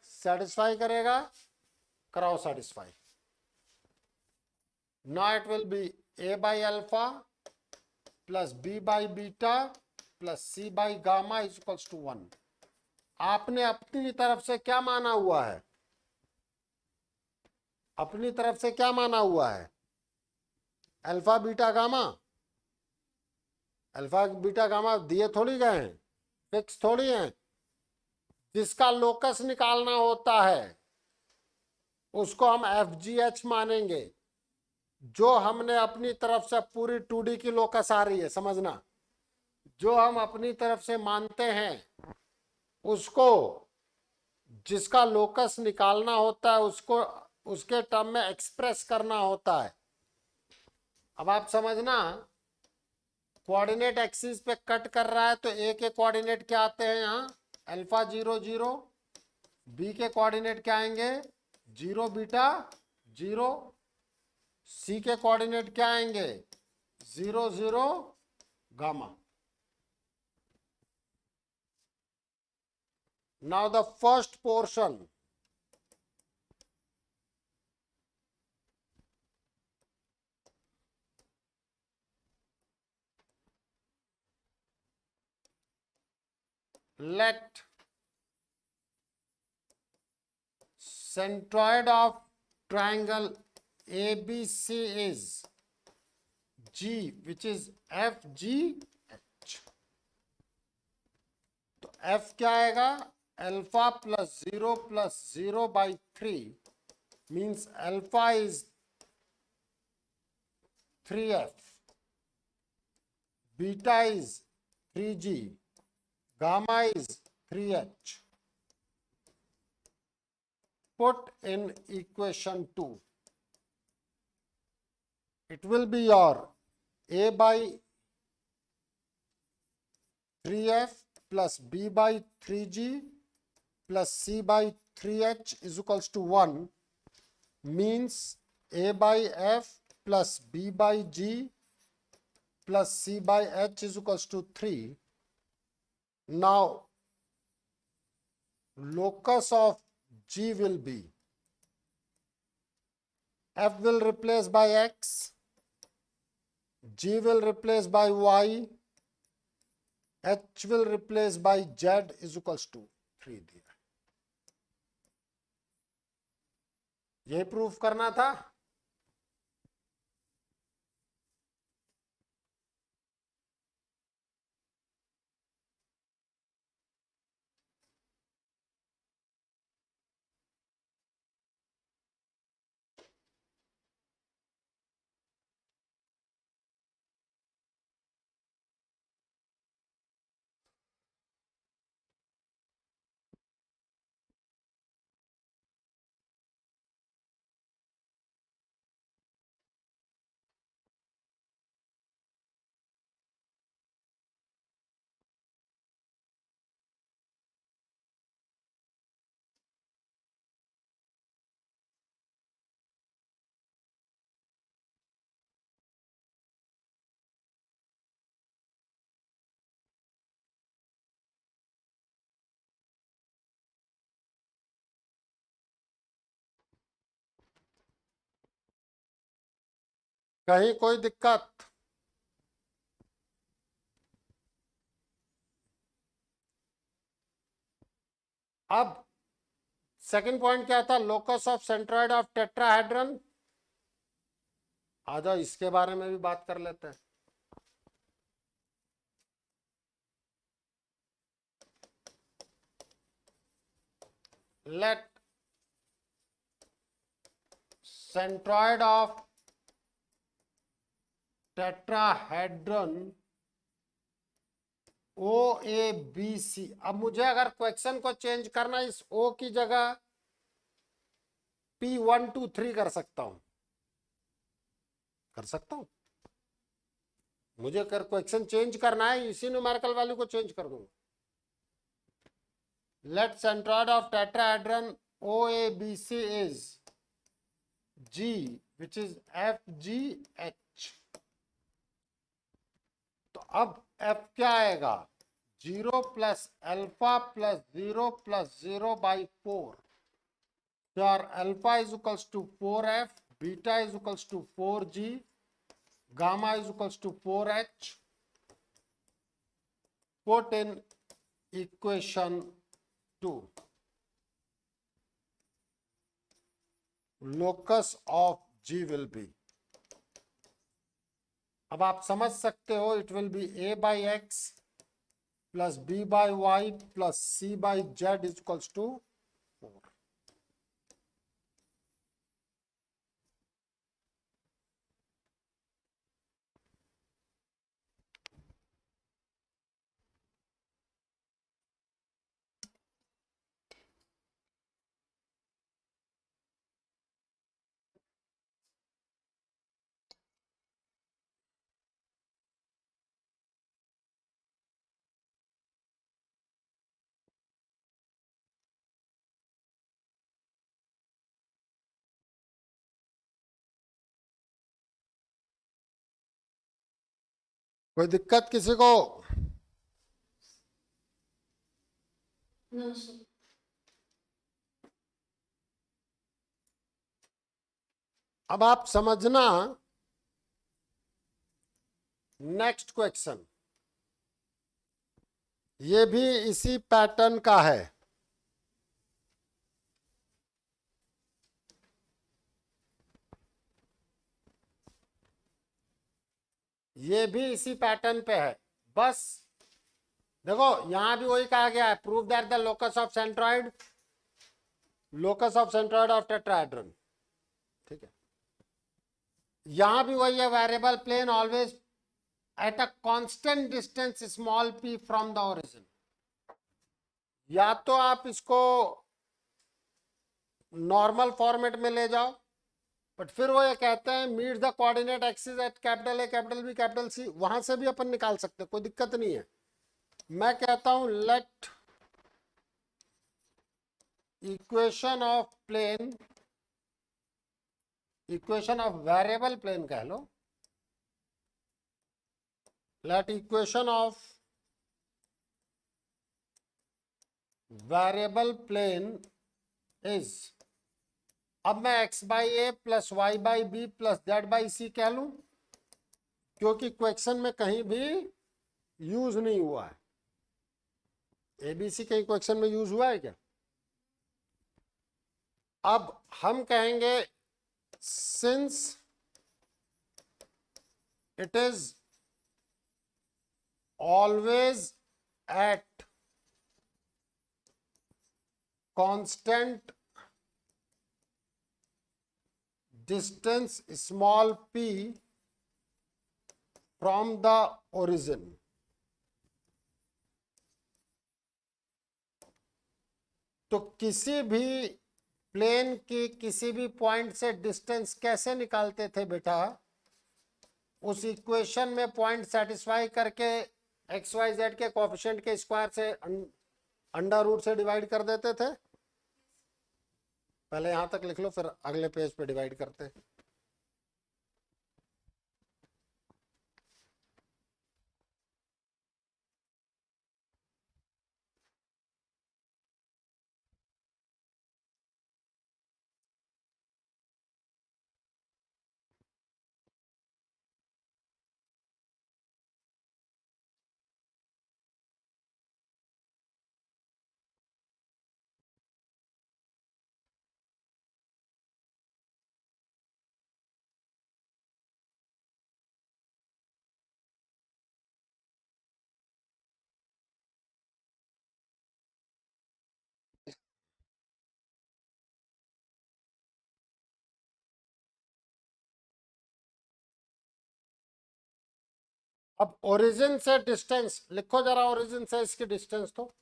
सेटिस्फाई करेगा। कराओ satisfy. Now it will be a by alpha plus b by beta plus c by gamma is equals to 1। आपने अपनी तरफ से क्या माना हुआ है, अपनी तरफ से क्या माना हुआ है, alpha beta gamma. Alpha beta gamma दिए थोड़ी गए हैं, फिक्स थोड़ी हैं। जिसका लोकस निकालना होता है उसको हम एफ जी एच मानेंगे। जो हमने अपनी तरफ से पूरी 2D की लोकस आ रही है, समझना, जो हम अपनी तरफ से मानते हैं उसको, जिसका लोकस निकालना होता है उसको उसके टर्म में एक्सप्रेस करना होता है। अब आप समझना, कोऑर्डिनेट एक्सिस पे कट कर रहा है तो ए के कोऑर्डिनेट क्या आते हैं, यहाँ अल्फा 0 0, बी के कोऑर्डिनेट क्या आएंगे 0 बीटा 0, सी के कोऑर्डिनेट क्या आएंगे 0 0 gamma. Now the first portion, let centroid of triangle ABC is G, which is FGH. तो F क्या आएगा? Alpha plus 0 means alpha is 3F, beta is 3G, gamma is 3H. Put in equation 2. It will be your A by 3F plus B by 3G plus C by 3H is equals to 1, means A by F plus B by G plus C by H is equals to 3. Now, locus of G will be F will replace by X, G will replace by Y, H will replace by Z is equals to 3 दिया. यही proof करना था. कहीं कोई दिक्कत? अब second point क्या था? Locus of centroid of tetrahedron. आ जाओ, इसके बारे में भी बात कर लेते हैं. Let centroid of tetrahedron OABC. अब मुझे अगर क्वेश्चन को चेंज करना, इस O की जगह P1 2 3 कर सकता हूं. मुझे अगर क्वेश्चन चेंज करना है, इसी न्यूमेरिकल वैल्यू को चेंज कर दूंगा. Let centroid of tetrahedron OABC is G, which is FGH. तो अब F क्या आएगा? 0 plus alpha plus 0 plus 0 by 4. Your alpha is equals to 4F, beta is equals to 4G, gamma is equals to 4H. Put in equation 2. Locus of G will be, अब आप समझ सकते हो, it will be A by X plus B by Y plus C by Z is equals to 4. कोई दिक्कत किसी को? अब आप समझना नेक्स्ट क्वेश्चन. ये भी इसी पैटर्न का है। ये भी इसी पैटर्न पे है। बस देखो यहां भी वही कहा गया है, prove that the locus of centroid of tetrahedron. ठीक है, यहां भी वही है, variable plane always at a constant distance small p from the origin. या तो आप इसको नॉर्मल फॉर्मेट में ले जाओ, बट फिर वो ये कहते हैं meet the coordinate axis at capital A capital B capital C, वहां से भी अपन निकाल सकते हैं, कोई दिक्कत नहीं है। मैं कहता हूं let equation of plane, equation of variable plane कह लो, let equation of variable plane is, अब मैं x by A plus Y by B plus Z by C कह लूं, क्योंकि क्वेश्चन में कहीं भी यूज नहीं हुआ है। एबीसी कहीं क्वेश्चन में यूज हुआ है क्या? अब हम कहेंगे since it is always at constant distance small p from the origin, तो किसी भी प्लेन की किसी भी पॉइंट से डिस्टेंस कैसे निकालते थे बेटा? उस इक्वेशन में पॉइंट सेटिस्फाई करके एक्स वाई जेड के कोएफिशिएंट के स्क्वायर से अंडर रूट से डिवाइड कर देते थे। पहले यहां तक लिख लो, फिर अगले पेज पे डिवाइड करते हैं। अब ओरिजिन से डिस्टेंस लिखो जरा, ओरिजिन से इसकी डिस्टेंस तो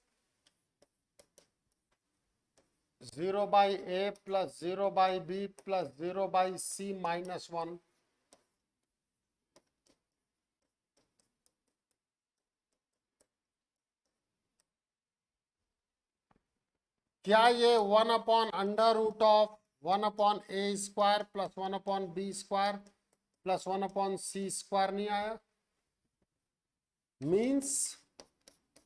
0 by A plus 0 by B plus 0 by c minus 1। क्या ये 1 upon under root of 1 upon a square plus 1 upon b square plus 1 upon c square नहीं आया? Means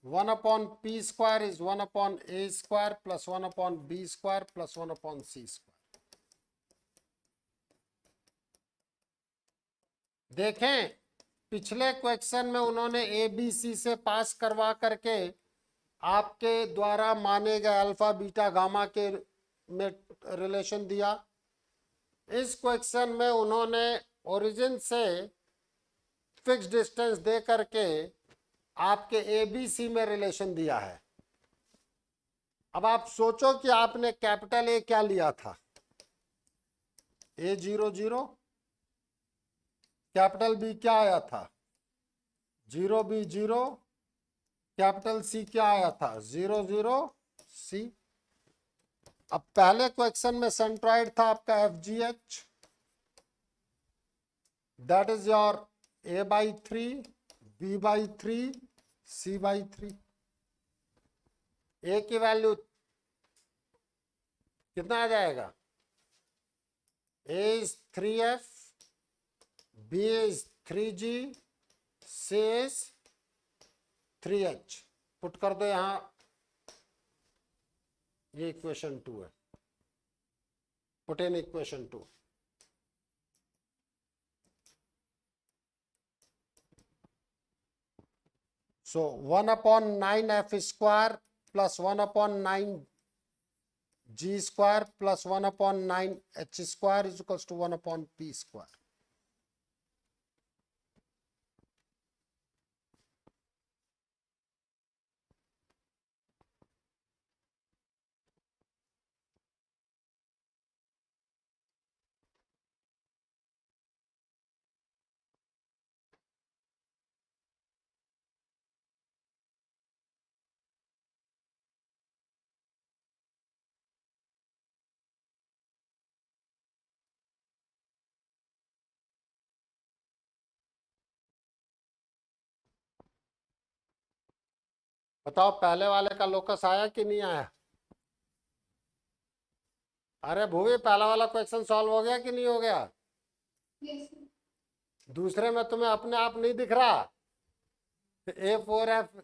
1 upon p square is 1 upon a square plus 1 upon b square plus 1 upon c square. देखें पिछले question में उन्होंने A B C से पास करवा करके आपके द्वारा माने गए अल्फा बीटा गामा के में रिलेशन दिया। इस क्वेश्चन में उन्होंने ओरिजिन से फिक्स डिस्टेंस दे करके आपके ए बी सी में रिलेशन दिया है। अब आप सोचो कि आपने कैपिटल ए क्या लिया था? A00, कैपिटल बी क्या आया था? 0B0, कैपिटल सी क्या आया था? 00C। अब पहले क्वेश्चन में सेंट्रॉइड था आपका FGH, that is your A/3, B/3, C/3। ए की वैल्यू कितना आ जाएगा? A is 3F, B is 3G, C is 3H। Put कर दो यहां, ये इक्वेशन 2 है। Put in equation 2। So 1/9f² plus 1/9g² plus 1/9h² is equals to 1/p²। बताओ पहले वाले का लोकस आया कि नहीं आया? अरे भूवी, पहला वाला क्वेश्चन सॉल्व हो गया कि नहीं हो गया? दूसरे में तुम्हें अपने आप नहीं दिख रहा? A4F,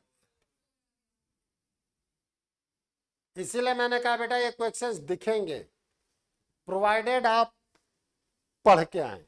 इसीलिए मैंने कहा बेटा ये क्वेश्चंस दिखेंगे प्रोवाइडेड आप पढ़ के आए।